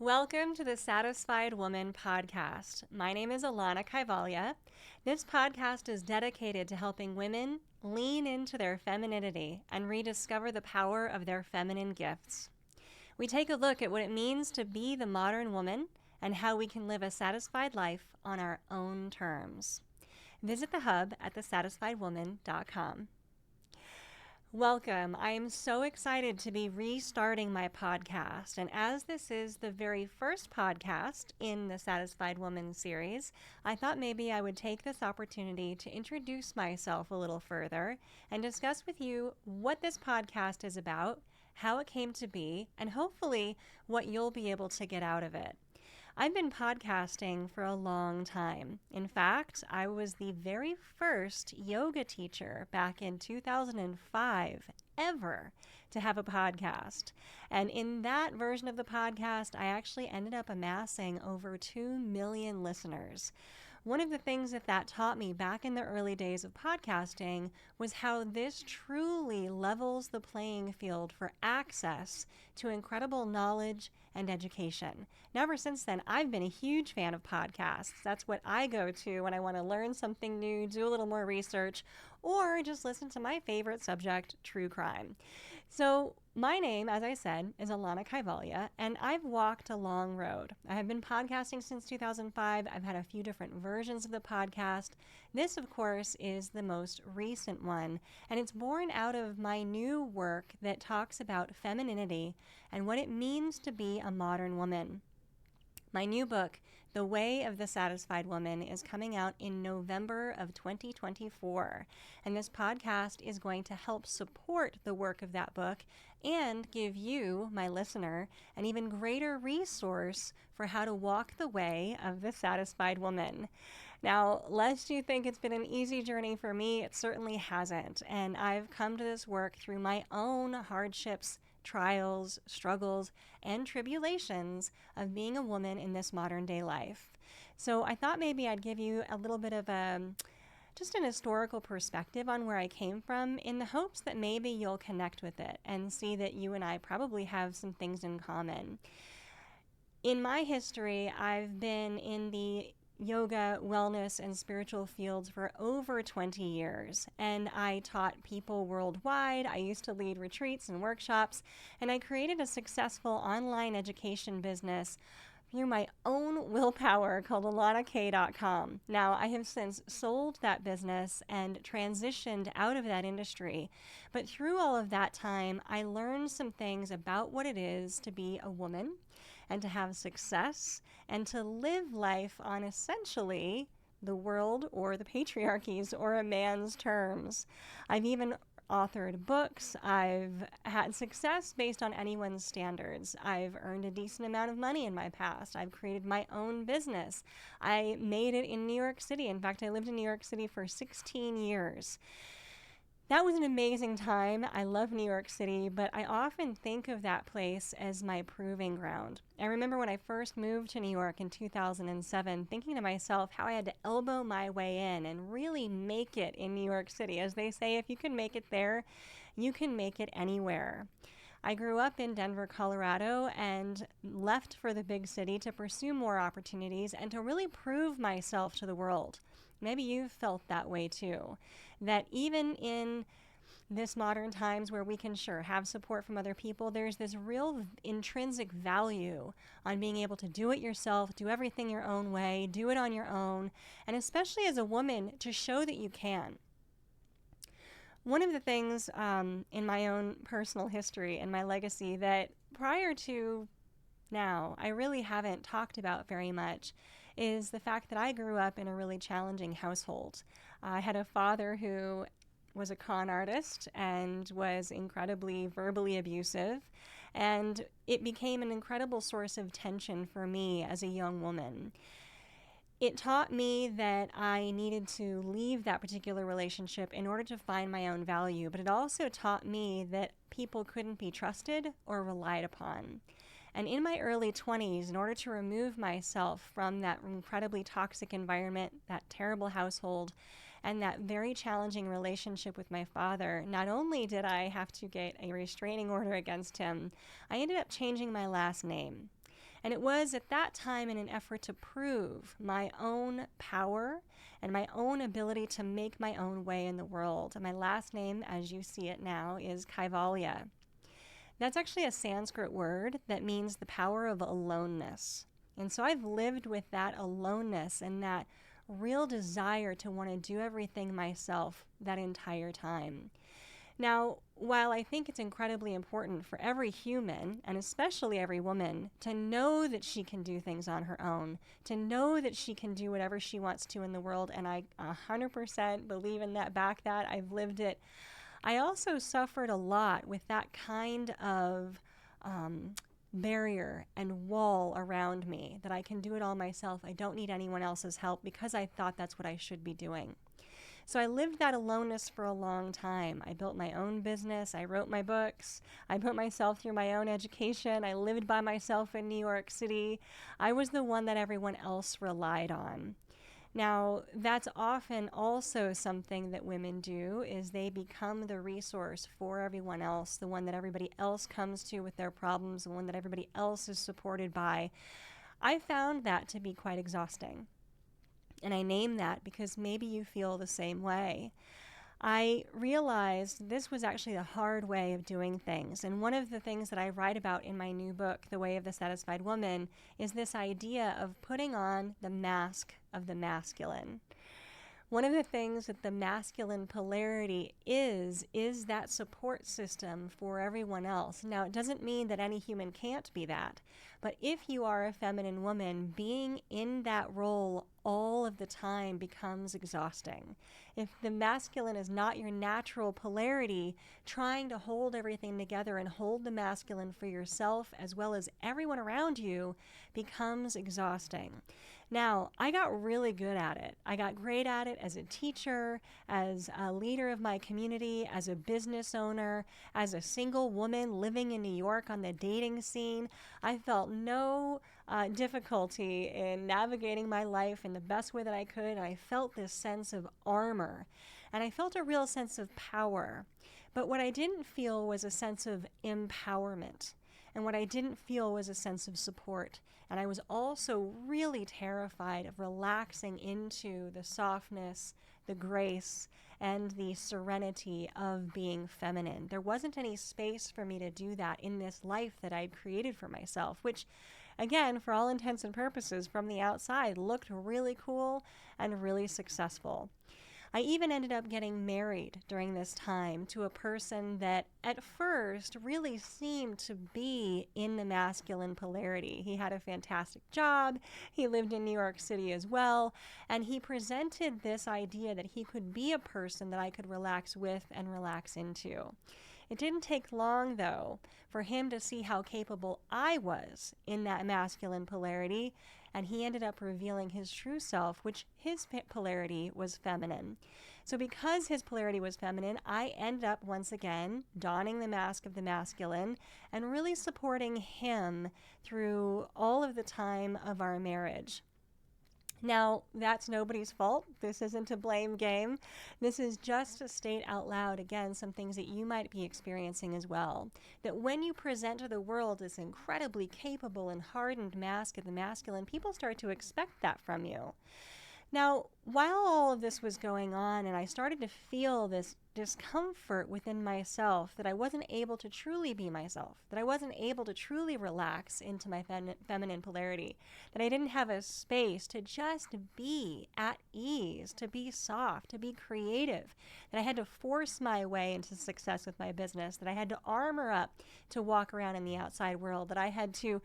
Welcome to the Satisfied Woman podcast. My name is Alanna Kaivalya. This podcast is dedicated to helping women lean into their femininity and rediscover the power of their feminine gifts. We take a look at what it means to be the modern woman and how we can live a satisfied life on our own terms. Visit the hub at thesatisfiedwoman.com. Welcome. I am so excited to be restarting my podcast. And as this is the very first podcast in the Satisfied Woman series, I thought maybe I would take this opportunity to introduce myself a little further and discuss with you what this podcast is about, how it came to be, and hopefully what you'll be able to get out of it. I've been podcasting for a long time. In fact, I was the very first yoga teacher back in 2005 ever to have a podcast. And in that version of the podcast, I actually ended up amassing over 2 million listeners. One of the things that taught me back in the early days of podcasting was how this truly levels the playing field for access to incredible knowledge and education. Now, ever since then, I've been a huge fan of podcasts. That's what I go to when I want to learn something new, do a little more research, or just listen to my favorite subject, true crime. So my name, as I said, is Alanna Kaivalya, and I've walked a long road. I have been podcasting since 2005. I've had a few different versions of the podcast. This, of course, is the most recent one, and it's born out of my new work that talks about femininity and what it means to be a modern woman. My new book, The Way of the Satisfied Woman, is coming out in November of 2024. And this podcast is going to help support the work of that book and give you, my listener, an even greater resource for how to walk the way of the satisfied woman. Now, lest you think it's been an easy journey for me, it certainly hasn't. And I've come to this work through my own hardships, trials, struggles, and tribulations of being a woman in this modern day life. So I thought maybe I'd give you a little bit of just an historical perspective on where I came from in the hopes that maybe you'll connect with it and see that you and I probably have some things in common. In my history, I've been in the yoga, wellness, and spiritual fields for over 20 years. And I taught people worldwide. I used to lead retreats and workshops, and I created a successful online education business through my own willpower called AlannaK.com. Now, I have since sold that business and transitioned out of that industry. But through all of that time, I learned some things about what it is to be a woman and to have success and to live life on essentially the world or the patriarchy's or a man's terms. I've even authored books. I've had success based on anyone's standards. I've earned a decent amount of money in my past. I've created my own business. I made it in New York City. In fact, I lived in New York City for 16 years. That was an amazing time. I love New York City, but I often think of that place as my proving ground. I remember when I first moved to New York in 2007, thinking to myself how I had to elbow my way in and really make it in New York City. As they say, if you can make it there, you can make it anywhere. I grew up in Denver, Colorado, and left for the big city to pursue more opportunities and to really prove myself to the world. Maybe you've felt that way too, that even in this modern times where we can sure have support from other people, there's this real intrinsic value on being able to do it yourself, do everything your own way, do it on your own, and especially as a woman, to show that you can. One of the things in my own personal history and my legacy that prior to now I really haven't talked about very much is the fact that I grew up in a really challenging household. I had a father who was a con artist and was incredibly verbally abusive, and it became an incredible source of tension for me as a young woman. It taught me that I needed to leave that particular relationship in order to find my own value, but it also taught me that people couldn't be trusted or relied upon. And in my early 20s, in order to remove myself from that incredibly toxic environment, that terrible household, and that very challenging relationship with my father, not only did I have to get a restraining order against him, I ended up changing my last name. And it was at that time in an effort to prove my own power and my own ability to make my own way in the world. And my last name, as you see it now, is Kaivalya. That's actually a Sanskrit word that means the power of aloneness. And so I've lived with that aloneness and that real desire to want to do everything myself that entire time. Now, while I think it's incredibly important for every human, and especially every woman, to know that she can do things on her own, to know that she can do whatever she wants to in the world, and I 100% believe in that, back that, I've lived it, I also suffered a lot with that kind of barrier and wall around me, that I can do it all myself. I don't need anyone else's help, because I thought that's what I should be doing. So I lived that aloneness for a long time. I built my own business. I wrote my books. I put myself through my own education. I lived by myself in New York City. I was the one that everyone else relied on. Now, that's often also something that women do, is they become the resource for everyone else, the one that everybody else comes to with their problems, the one that everybody else is supported by. I found that to be quite exhausting. And I name that because maybe you feel the same way. I realized this was actually a hard way of doing things. And one of the things that I write about in my new book, The Way of the Satisfied Woman, is this idea of putting on the mask of the masculine. One of the things that the masculine polarity is that support system for everyone else. Now, it doesn't mean that any human can't be that, but if you are a feminine woman, being in that role all of the time becomes exhausting. If the masculine is not your natural polarity, trying to hold everything together and hold the masculine for yourself as well as everyone around you becomes exhausting. Now, I got really good at it. I got great at it as a teacher, as a leader of my community, as a business owner, as a single woman living in New York on the dating scene. I felt no difficulty in navigating my life in the best way that I could. And I felt this sense of armor, and I felt a real sense of power. But what I didn't feel was a sense of empowerment. And what I didn't feel was a sense of support. And I was also really terrified of relaxing into the softness, the grace, and the serenity of being feminine. There wasn't any space for me to do that in this life that I'd created for myself, which, again, for all intents and purposes, from the outside, looked really cool and really successful. I even ended up getting married during this time to a person that at first really seemed to be in the masculine polarity. He had a fantastic job, he lived in New York City as well, and he presented this idea that he could be a person that I could relax with and relax into. It didn't take long, though, for him to see how capable I was in that masculine polarity, and he ended up revealing his true self, which his polarity was feminine. So because his polarity was feminine, I ended up once again donning the mask of the masculine and really supporting him through all of the time of our marriage. Now, that's nobody's fault. This isn't a blame game. This is just to state out loud, again, some things that you might be experiencing as well. That when you present to the world this incredibly capable and hardened mask of the masculine, people start to expect that from you. Now, while all of this was going on and I started to feel this discomfort within myself that I wasn't able to truly be myself, that I wasn't able to truly relax into my feminine polarity, that I didn't have a space to just be at ease, to be soft, to be creative, that I had to force my way into success with my business, that I had to armor up to walk around in the outside world, that I had to,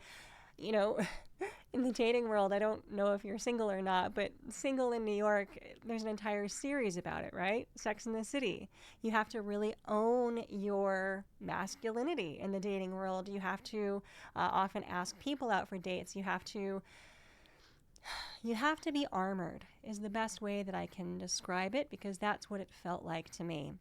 in the dating world, I don't know if you're single or not, but Single in New York, there's an entire series about it, right? Sex in the City. You have to really own your masculinity in the dating world. You have to often ask people out for dates. You have to be armored is the best way that I can describe it, because that's what it felt like to me.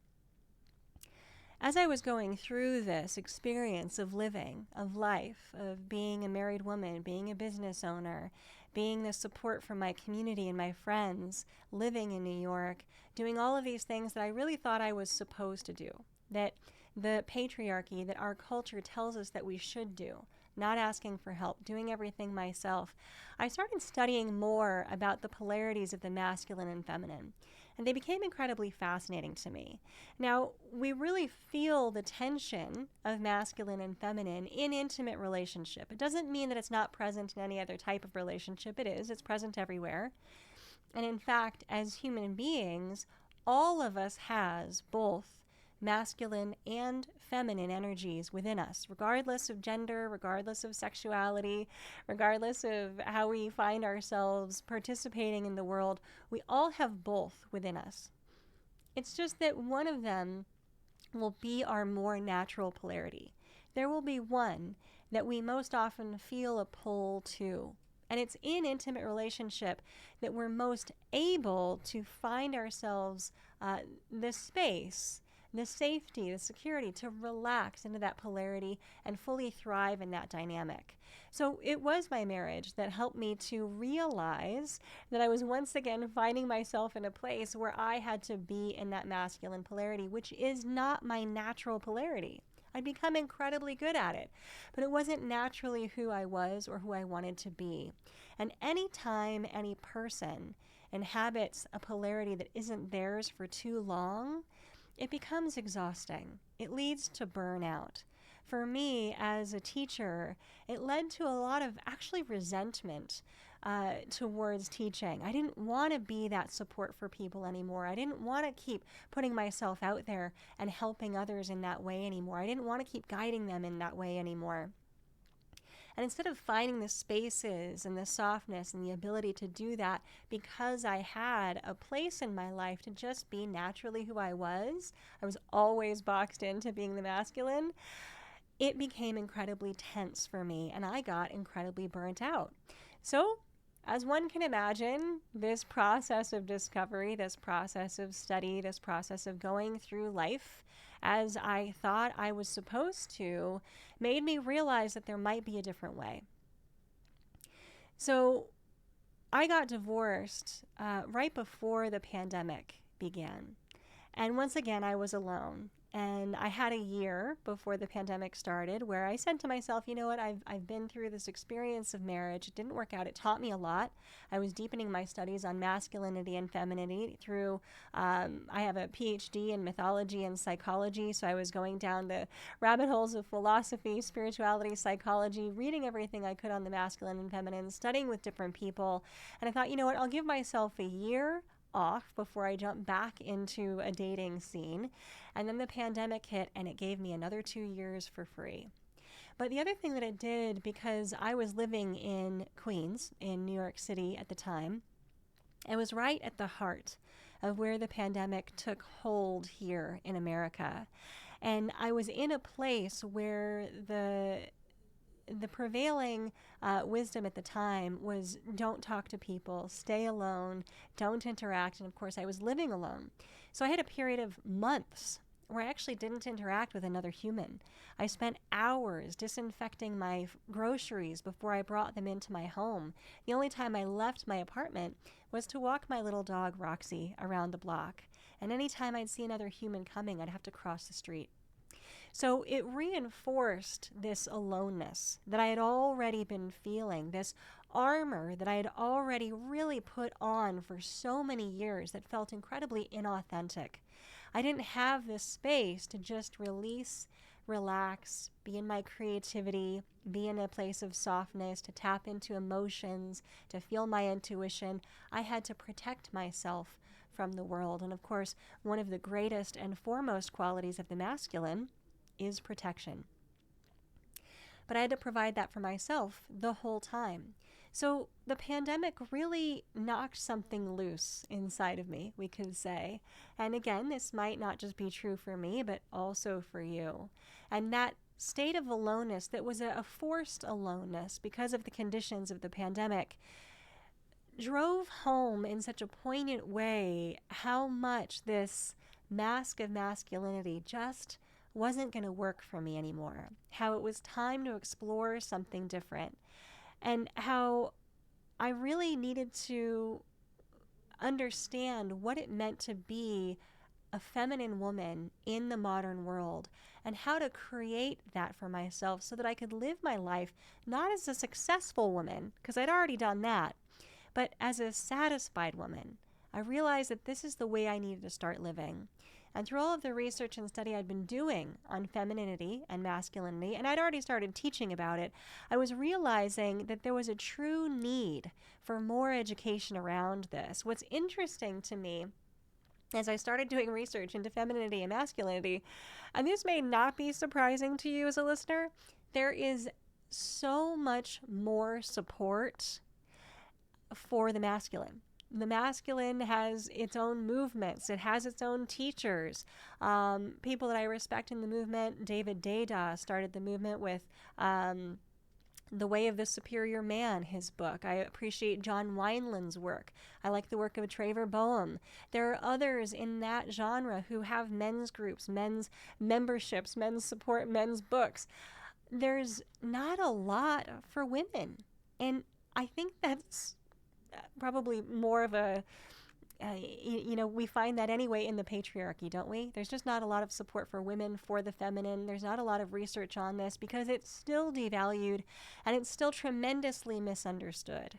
As I was going through this experience of living, of life, of being a married woman, being a business owner, being the support from my community and my friends, living in New York, doing all of these things that I really thought I was supposed to do, that the patriarchy, that our culture tells us that we should do, not asking for help, doing everything myself, I started studying more about the polarities of the masculine and feminine. And they became incredibly fascinating to me. Now, we really feel the tension of masculine and feminine in intimate relationship. It doesn't mean that it's not present in any other type of relationship. It is. It's present everywhere. And in fact, as human beings, all of us has both masculine and feminine energies within us, regardless of gender, regardless of sexuality, regardless of how we find ourselves participating in the world. We all have both within us. It's just that one of them will be our more natural polarity. There will be one that we most often feel a pull to. And it's in intimate relationship that we're most able to find ourselves the space, the safety, the security to relax into that polarity and fully thrive in that dynamic. So it was my marriage that helped me to realize that I was once again finding myself in a place where I had to be in that masculine polarity, which is not my natural polarity. I'd become incredibly good at it, but it wasn't naturally who I was or who I wanted to be. And any time any person inhabits a polarity that isn't theirs for too long, it becomes exhausting. It leads to burnout. For me, as a teacher, it led to a lot of actually resentment towards teaching. I didn't want to be that support for people anymore. I didn't want to keep putting myself out there and helping others in that way anymore. I didn't want to keep guiding them in that way anymore. And instead of finding the spaces and the softness and the ability to do that because I had a place in my life to just be naturally who I was always boxed into being the masculine, it became incredibly tense for me and I got incredibly burnt out. So, as one can imagine, this process of discovery, this process of study, this process of going through life as I thought I was supposed to, made me realize that there might be a different way. So I got divorced right before the pandemic began. And once again, I was alone. And I had a year before the pandemic started where I said to myself, you know what, I've been through this experience of marriage. It didn't work out. It taught me a lot. I was deepening my studies on masculinity and femininity through, I have a Ph.D. in mythology and psychology. So I was going down the rabbit holes of philosophy, spirituality, psychology, reading everything I could on the masculine and feminine, studying with different people. And I thought, you know what, I'll give myself a year off before I jump back into a dating scene. And then the pandemic hit and it gave me another 2 years for free. But the other thing that it did, because I was living in Queens, in New York City at the time, it was right at the heart of where the pandemic took hold here in America. And I was in a place where the prevailing wisdom at the time was don't talk to people, stay alone, don't interact. And of course, I was living alone. So I had a period of months where I actually didn't interact with another human. I spent hours disinfecting my groceries before I brought them into my home. The only time I left my apartment was to walk my little dog, Roxy, around the block. And anytime I'd see another human coming, I'd have to cross the street. So it reinforced this aloneness that I had already been feeling, this armor that I had already really put on for so many years that felt incredibly inauthentic. I didn't have this space to just release, relax, be in my creativity, be in a place of softness, to tap into emotions, to feel my intuition. I had to protect myself from the world. And of course, one of the greatest and foremost qualities of the masculine is protection. But I had to provide that for myself the whole time. So the pandemic really knocked something loose inside of me, we could say. And again, this might not just be true for me, but also for you. And that state of aloneness that was a forced aloneness because of the conditions of the pandemic drove home in such a poignant way how much this mask of masculinity just wasn't going to work for me anymore, how it was time to explore something different, and how I really needed to understand what it meant to be a feminine woman in the modern world and how to create that for myself so that I could live my life not as a successful woman, because I'd already done that, but as a satisfied woman. I realized that this is the way I needed to start living. And through all of the research and study I'd been doing on femininity and masculinity, and I'd already started teaching about it, I was realizing that there was a true need for more education around this. What's interesting to me as I started doing research into femininity and masculinity, and this may not be surprising to you as a listener, there is so much more support for the masculine. The masculine has its own movements. It has its own teachers. People that I respect in the movement, David Dada started the movement with The Way of the Superior Man, his book. I appreciate John Wineland's work. I like the work of Trevor Boehm. There are others in that genre who have men's groups, men's memberships, men's support, men's books. There's not a lot for women. And I think that's probably more of a, we find that anyway in the patriarchy, don't we? There's just not a lot of support for women, for the feminine. There's not a lot of research on this because it's still devalued and it's still tremendously misunderstood.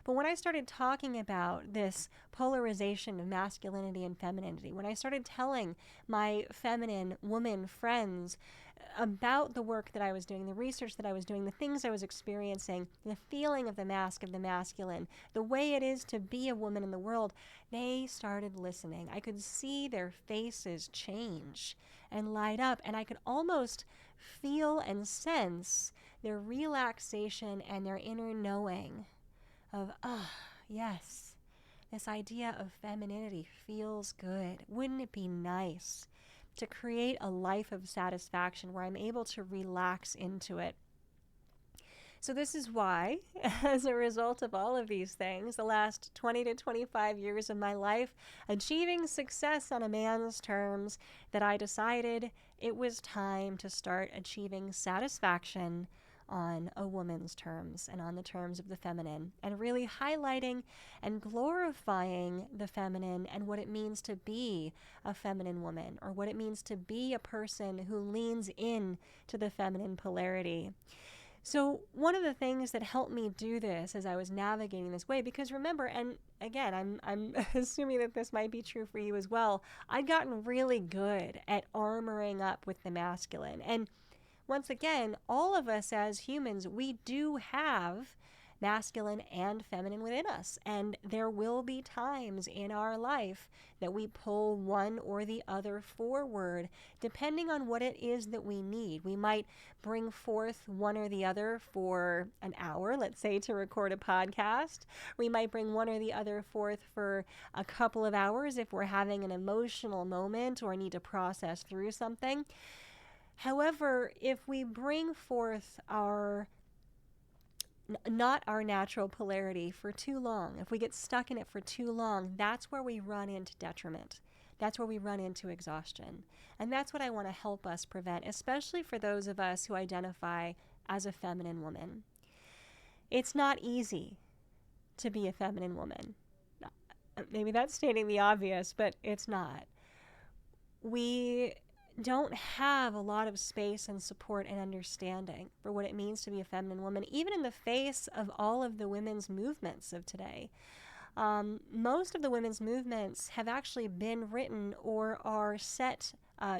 But when I started talking about this polarization of masculinity and femininity, when I started telling my feminine woman friends about the work that I was doing, the research that I was doing, the things I was experiencing, the feeling of the mask of the masculine, the way it is to be a woman in the world, they started listening. I could see their faces change and light up, and I could almost feel and sense their relaxation and their inner knowing of, yes, this idea of femininity feels good. Wouldn't it be nice to create a life of satisfaction where I'm able to relax into it? So this is why, as a result of all of these things, the last 20 to 25 years of my life, achieving success on a man's terms, that I decided it was time to start achieving satisfaction on a woman's terms and on the terms of the feminine, and really highlighting and glorifying the feminine and what it means to be a feminine woman, or what it means to be a person who leans in to the feminine polarity. So one of the things that helped me do this as I was navigating this way, because remember, and again, I'm assuming that this might be true for you as well, I'd gotten really good at armoring up with the masculine. And once again, all of us as humans, we do have masculine and feminine within us. And there will be times in our life that we pull one or the other forward, depending on what it is that we need. We might bring forth one or the other for an hour, let's say, to record a podcast. We might bring one or the other forth for a couple of hours if we're having an emotional moment or need to process through something. However, if we bring forth not our natural polarity for too long, if we get stuck in it for too long, that's where we run into detriment. That's where we run into exhaustion. And that's what I want to help us prevent, especially for those of us who identify as a feminine woman. It's not easy to be a feminine woman. Maybe that's stating the obvious, but it's not. We don't have a lot of space and support and understanding for what it means to be a feminine woman, even in the face of all of the women's movements of today. Most of the women's movements have actually been written or are set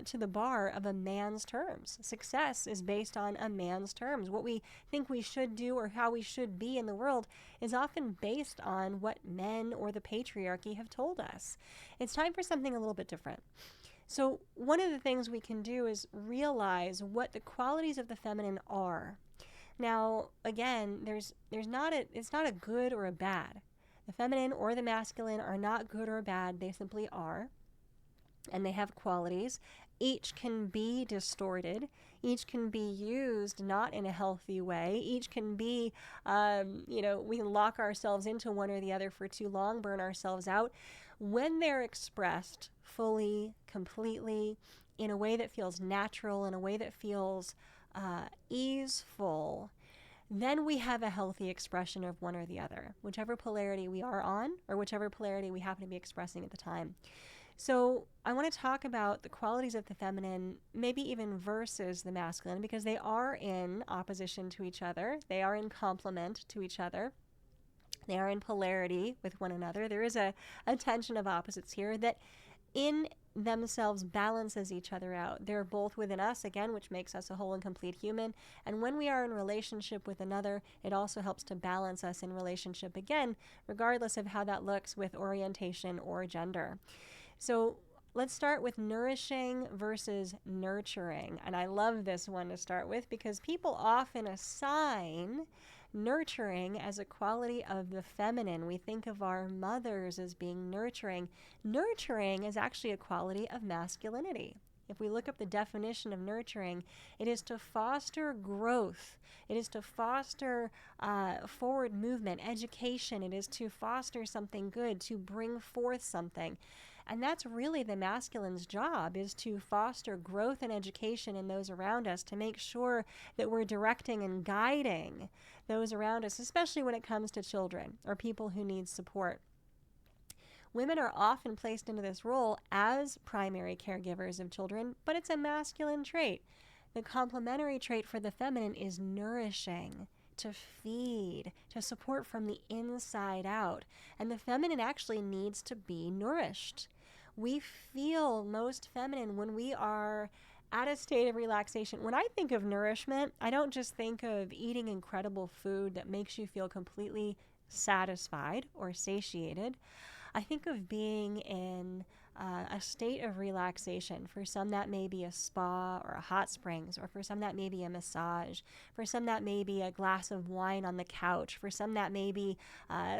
to the bar of a man's terms. Success is based on a man's terms. What we think we should do or how we should be in the world is often based on what men or the patriarchy have told us. It's time for something a little bit different. So one of the things we can do is realize what the qualities of the feminine are. Now, again, it's not a good or a bad. The feminine or the masculine are not good or bad. They simply are, and they have qualities. Each can be distorted. Each can be used not in a healthy way. Each can be, we can lock ourselves into one or the other for too long, burn ourselves out. When they're expressed fully, completely, in a way that feels natural, in a way that feels easeful, then we have a healthy expression of one or the other, whichever polarity we are on or whichever polarity we happen to be expressing at the time. So I want to talk about the qualities of the feminine, maybe even versus the masculine, because they are in opposition to each other. They are in complement to each other. They are in polarity with one another. There is a tension of opposites here that in themselves balances each other out. They're both within us, again, which makes us a whole and complete human. And when we are in relationship with another, it also helps to balance us in relationship again, regardless of how that looks with orientation or gender. So let's start with nourishing versus nurturing. And I love this one to start with because people often assign nurturing as a quality of the feminine. We think of our mothers as being nurturing. Nurturing is actually a quality of masculinity. If we look up the definition of nurturing, it is to foster growth. It is to foster forward movement, education. It is to foster something good, to bring forth something. And that's really the masculine's job, is to foster growth and education in those around us, to make sure that we're directing and guiding those around us, especially when it comes to children or people who need support. Women are often placed into this role as primary caregivers of children, but it's a masculine trait. The complementary trait for the feminine is nourishing, to feed, to support from the inside out. And the feminine actually needs to be nourished. We feel most feminine when we are at a state of relaxation. When I think of nourishment, I don't just think of eating incredible food that makes you feel completely satisfied or satiated. I think of being in a state of relaxation. For some, that may be a spa or a hot springs, or for some, that may be a massage. For some, that may be a glass of wine on the couch. For some, that may be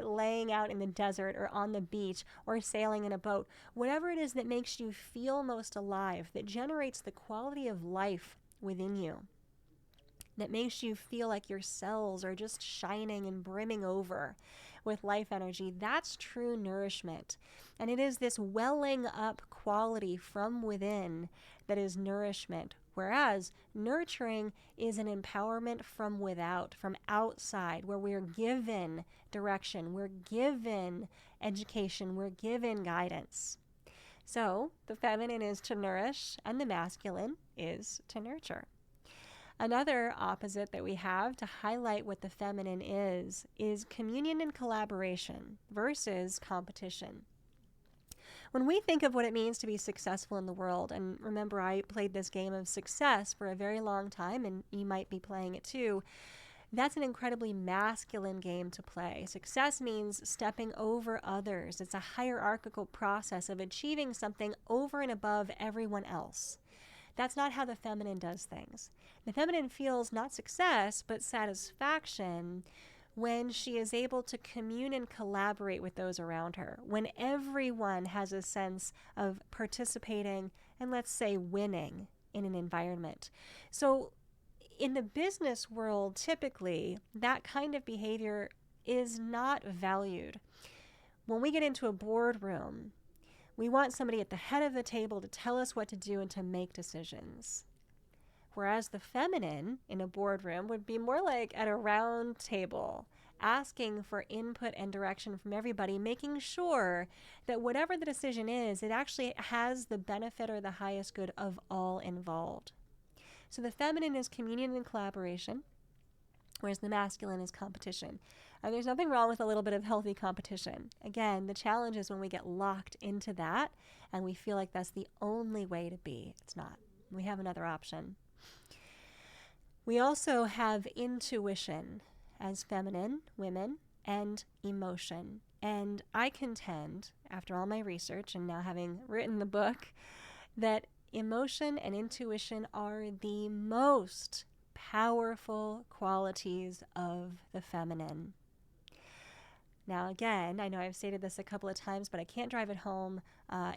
laying out in the desert or on the beach or sailing in a boat. Whatever it is that makes you feel most alive, that generates the quality of life within you, that makes you feel like your cells are just shining and brimming over with life energy, that's true nourishment. And it is this welling up quality from within that is nourishment, whereas nurturing is an empowerment from without, from outside, where we're given direction, we're given education, we're given guidance. So the feminine is to nourish and the masculine is to nurture. Another opposite that we have to highlight what the feminine is communion and collaboration versus competition. When we think of what it means to be successful in the world, and remember I played this game of success for a very long time, and you might be playing it too, that's an incredibly masculine game to play. Success means stepping over others. It's a hierarchical process of achieving something over and above everyone else. That's not how the feminine does things. The feminine feels not success, but satisfaction when she is able to commune and collaborate with those around her, when everyone has a sense of participating and, let's say, winning in an environment. So in the business world, typically, that kind of behavior is not valued. When we get into a boardroom, we want somebody at the head of the table to tell us what to do and to make decisions. Whereas the feminine in a boardroom would be more like at a round table, asking for input and direction from everybody, making sure that whatever the decision is, it actually has the benefit or the highest good of all involved. So the feminine is communion and collaboration, whereas the masculine is competition. And there's nothing wrong with a little bit of healthy competition. Again, the challenge is when we get locked into that and we feel like that's the only way to be. It's not. We have another option. We also have intuition as feminine women and emotion. And I contend, after all my research and now having written the book, that emotion and intuition are the most powerful qualities of the feminine. Now, again, I know I've stated this a couple of times, but I can't drive it home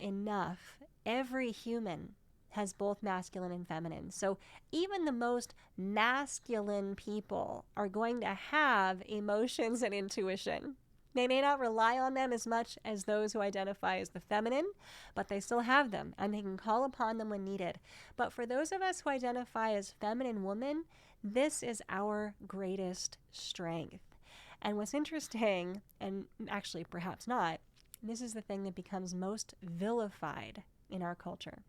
enough. Every human has both masculine and feminine. So even the most masculine people are going to have emotions and intuition. They may not rely on them as much as those who identify as the feminine, but they still have them, and they can call upon them when needed. But for those of us who identify as feminine women, this is our greatest strength. And what's interesting, and actually perhaps not, This is the thing that becomes most vilified in our culture,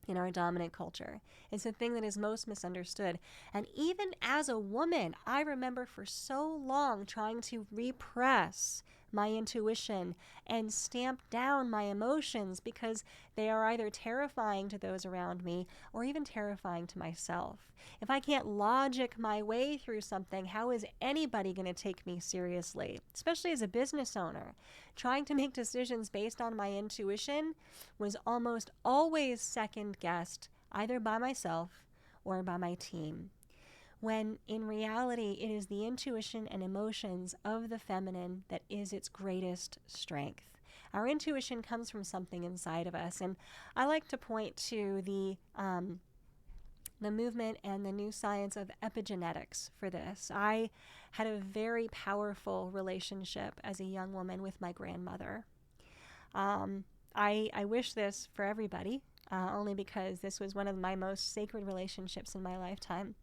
in our dominant culture. It's the thing that is most misunderstood. And even as a woman, I remember for so long trying to repress my intuition and stamp down my emotions because they are either terrifying to those around me or even terrifying to myself. If I can't logic my way through something, how is anybody going to take me seriously? Especially as a business owner. Trying to make decisions based on my intuition was almost always second guessed, either by myself or by my team, when in reality it is the intuition and emotions of the feminine that is its greatest strength. Our intuition comes from something inside of us, and I like to point to the movement and the new science of epigenetics for this. I had a very powerful relationship as a young woman with my grandmother. I wish this for everybody, only because this was one of my most sacred relationships in my lifetime.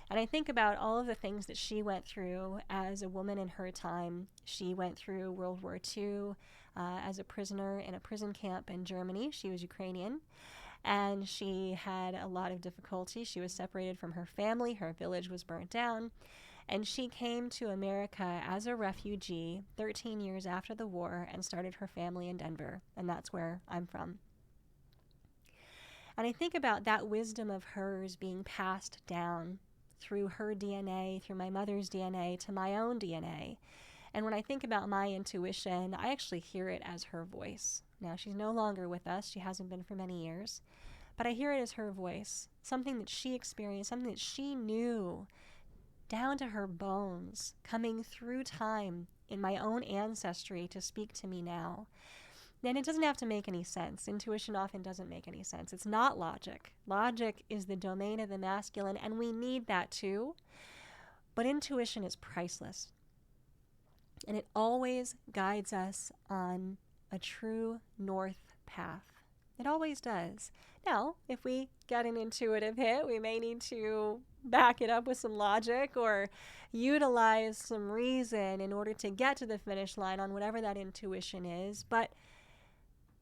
And I think about all of the things that she went through as a woman in her time. She went through World War II as a prisoner in a prison camp in Germany. She was Ukrainian, and she had a lot of difficulty. She was separated from her family. Her village was burnt down. And she came to America as a refugee 13 years after the war and started her family in Denver. And that's where I'm from. And I think about that wisdom of hers being passed down through her DNA, through my mother's DNA, to my own DNA. And when I think about my intuition, I actually hear it as her voice. Now, she's no longer with us. She hasn't been for many years. But I hear it as her voice, something that she experienced, something that she knew down to her bones, coming through time in my own ancestry to speak to me now. Then it doesn't have to make any sense. Intuition often doesn't make any sense. It's not logic. Logic is the domain of the masculine, and we need that too. But intuition is priceless. And it always guides us on a true north path. It always does. Now, if we get an intuitive hit, we may need to back it up with some logic or utilize some reason in order to get to the finish line on whatever that intuition is. But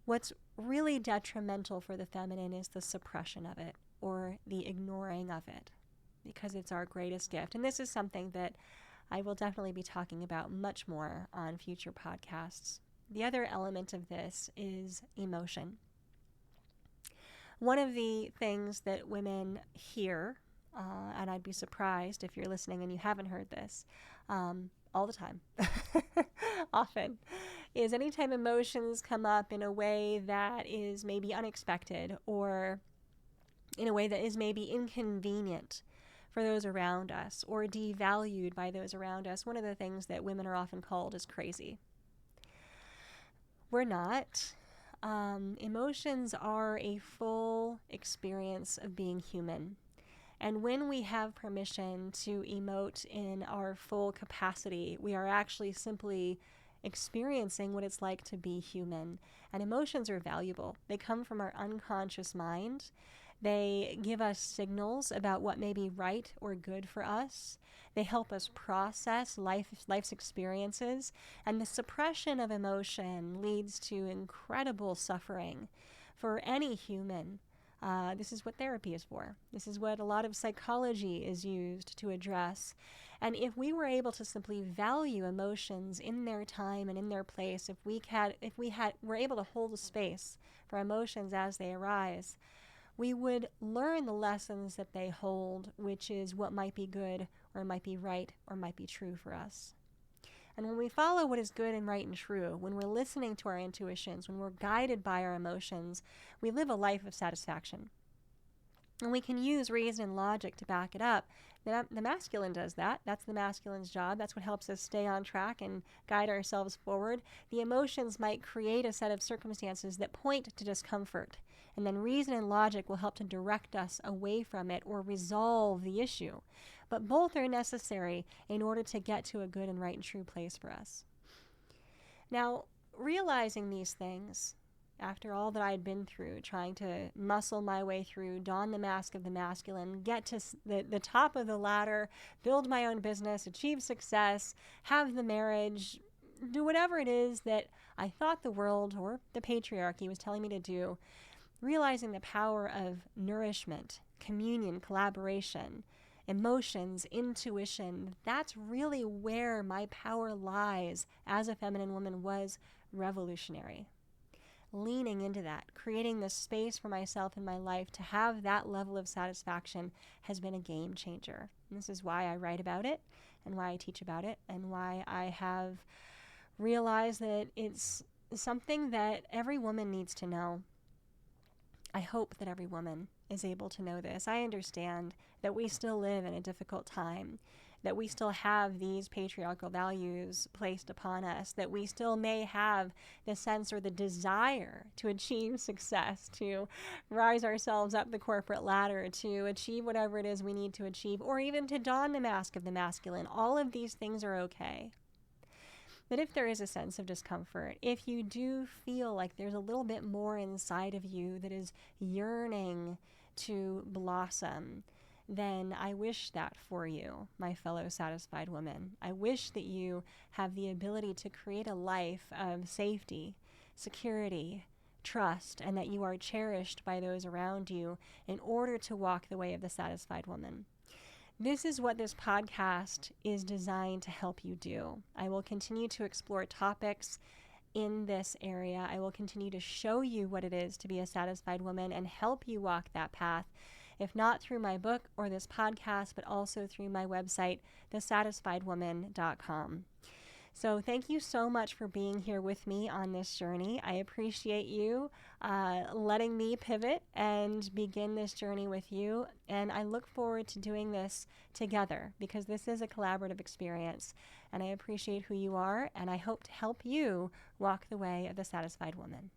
what's really detrimental for the feminine is the suppression of it or the ignoring of it, because it's our greatest gift. And this is something that I will definitely be talking about much more on future podcasts. The other element of this is emotion. One of the things that women hear, and I'd be surprised if you're listening and you haven't heard this, all the time, often, is anytime emotions come up in a way that is maybe unexpected or in a way that is maybe inconvenient for those around us or devalued by those around us, one of the things that women are often called is crazy. We're not. Emotions are a full experience of being human. And when we have permission to emote in our full capacity, we are actually simply experiencing what it's like to be human. And emotions are valuable. They come from our unconscious mind. They give us signals about what may be right or good for us. They help us process life's experiences. And the suppression of emotion leads to incredible suffering for any human. This is what therapy is for. This is what a lot of psychology is used to address. And if we were able to simply value emotions in their time and in their place, if we were able to hold a space for emotions as they arise, we would learn the lessons that they hold, which is what might be good or might be right or might be true for us. And when we follow what is good and right and true, when we're listening to our intuitions, when we're guided by our emotions, we live a life of satisfaction. And we can use reason and logic to back it up. The masculine does that. That's the masculine's job. That's what helps us stay on track and guide ourselves forward. The emotions might create a set of circumstances that point to discomfort. And then reason and logic will help to direct us away from it or resolve the issue. But both are necessary in order to get to a good and right and true place for us. Now, realizing these things, after all that I had been through, trying to muscle my way through, don the mask of the masculine, get to the top of the ladder, build my own business, achieve success, have the marriage, do whatever it is that I thought the world or the patriarchy was telling me to do, realizing the power of nourishment, communion, collaboration, emotions, intuition. That's really where my power lies as a feminine woman was revolutionary. Leaning into that, creating this space for myself in my life to have that level of satisfaction has been a game changer. And this is why I write about it and why I teach about it and why I have realized that it's something that every woman needs to know. I hope that every woman is able to know this. I understand that we still live in a difficult time, that we still have these patriarchal values placed upon us, that we still may have the sense or the desire to achieve success, to rise ourselves up the corporate ladder, to achieve whatever it is we need to achieve, or even to don the mask of the masculine. All of these things are okay. But if there is a sense of discomfort, if you do feel like there's a little bit more inside of you that is yearning to blossom, then I wish that for you, my fellow satisfied woman. I wish that you have the ability to create a life of safety, security, trust, and that you are cherished by those around you in order to walk the way of the satisfied woman. This is what this podcast is designed to help you do. I will continue to explore topics in this area. I will continue to show you what it is to be a satisfied woman and help you walk that path, if not through my book or this podcast, but also through my website, thesatisfiedwoman.com. So thank you so much for being here with me on this journey. I appreciate you letting me pivot and begin this journey with you. And I look forward to doing this together because this is a collaborative experience. And I appreciate who you are, and I hope to help you walk the way of the satisfied woman.